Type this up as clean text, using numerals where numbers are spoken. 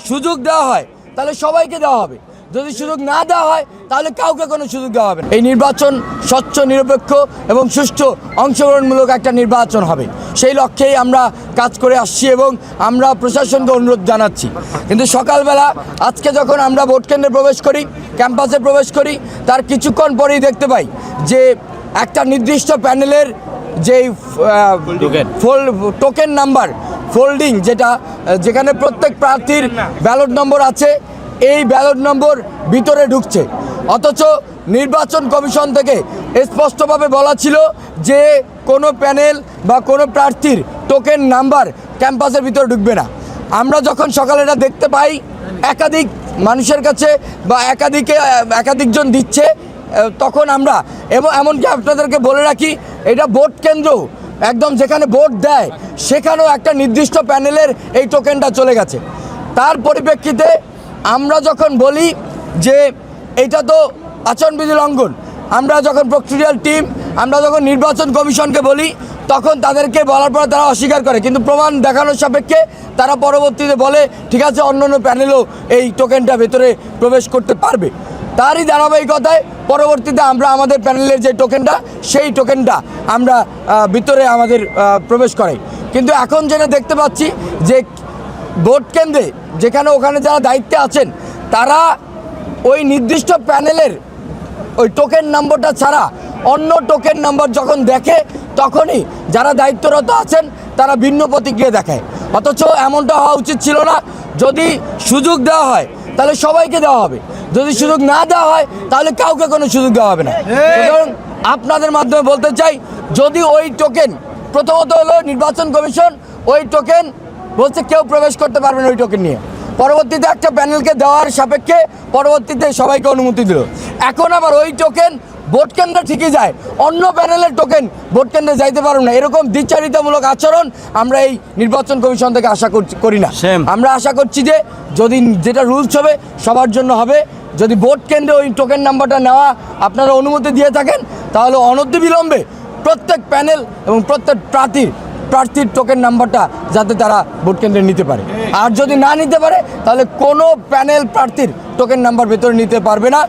সুযোগ দেওয়া হয় তাহলে সবাইকে দেওয়া হবে, যদি সুযোগ না দেওয়া হয় তাহলে কাউকে কোনো সুযোগ দেওয়া হবে না। এই নির্বাচন স্বচ্ছ, নিরপেক্ষ এবং সুষ্ঠু অংশগ্রহণমূলক একটা নির্বাচন হবে, সেই লক্ষ্যেই আমরা কাজ করে আসছি এবং আমরা প্রশাসনকে অনুরোধ জানাচ্ছি। কিন্তু সকালবেলা আজকে যখন আমরা ভোট কেন্দ্রে প্রবেশ করি, ক্যাম্পাসে প্রবেশ করি, তার কিছুক্ষণ পরেই দেখতে পাই যে একটা নির্দিষ্ট প্যানেলের যেই টোকেন নাম্বার ফোল্ডিং, যেখানে প্রত্যেক প্রার্থীর ব্যালট নম্বর আছে, এই ব্যালট নম্বর ভিতরে ঢুকছে। অথচ নির্বাচন কমিশন থেকে স্পষ্টভাবে বলা ছিল যে কোনো প্যানেল বা কোনো প্রার্থীর টোকেন নাম্বার ক্যাম্পাসের ভিতরে ঢুকবে না। আমরা যখন সকালে এটা দেখতে পাই, একাধিক মানুষের কাছে বা একাধিকজন দিচ্ছে, তখন আমরা এমনকি আপনাদেরকে বলে রাখি, এটা ভোট কেন্দ্র একদম যেখানে ভোট দেয় সেখানেও একটা নির্দিষ্ট প্যানেলের এই টোকেনটা চলে গেছে। তার পরিপ্রেক্ষিতে আমরা যখন বলি যে এটা তো আচরণবিধি লঙ্ঘন, আমরা যখন প্রক্রিয়াল টিম আমরা যখন নির্বাচন কমিশনকে বলি, তখন তাদেরকে বলার পরে তারা অস্বীকার করে, কিন্তু প্রমাণ দেখানোর সাপেক্ষে তারা পরবর্তীতে বলে ঠিক আছে, অন্য প্যানেলও এই টোকেনটা ভেতরে প্রবেশ করতে পারবে। তারই ধারাবাহিকতায় পরবর্তীতে আমরা আমাদের প্যানেলের যে টোকেনটা, সেই টোকেনটা আমরা ভিতরে আমাদের প্রবেশ করাই। কিন্তু এখন যেটা দেখতে পাচ্ছি যে ভোট কেন্দ্রে ওখানে যারা দায়িত্বে আছেন, তারা ওই নির্দিষ্ট প্যানেলের ওই টোকেন নম্বরটা ছাড়া অন্য টোকেন নম্বর যখন দেখে, তখনই যারা দায়িত্বরত আছেন তারা ভিন্ন প্রতিক্রিয়া দেখায়। অথচ এমনটা হওয়া উচিত ছিল না। যদি সুযোগ দেওয়া হয় তাহলে সবাইকে দেওয়া হবে, যদি সুযোগ না দেওয়া হয় তাহলে কাউকে কোনো সুযোগ দেওয়া হবে না। সুতরাং আপনাদের মাধ্যমে বলতে চাই, যদি ওই টোকেন, প্রথমত হলো নির্বাচন কমিশন ওই টোকেন বলছে কেউ প্রবেশ করতে পারবে না ওই টোকেন নিয়ে, পরবর্তীতে একটা প্যানেলকে দেওয়ার সাপেক্ষে পরবর্তীতে সবাইকে অনুমতি দিল। এখন আবার ওই টোকেন ভোট কেন্দ্রে ঠিকই যায়, অন্য প্যানেলের টোকেন ভোট কেন্দ্রে যাইতে পারবে না। এরকম দ্বিচারিতামূলক আচরণ আমরা এই নির্বাচন কমিশন থেকে আশা করি না। আমরা আশা করছি যে যদি যেটা রুলস হবে সবার জন্য হবে। যদি ভোট কেন্দ্রে ওই টোকেন নাম্বারটা নেওয়া আপনারা অনুমতি দিয়ে থাকেন, তাহলে অনতিবিলম্বে প্রত্যেক প্যানেল এবং প্রত্যেক প্রার্থীর টোকেন নাম্বারটা যাতে তারা ভোট কেন্দ্রে নিতে পারে। আর যদি না নিতে পারে তাহলে কোনো প্যানেল প্রার্থীর টোকেন নাম্বার ভেতরে নিতে পারবে না।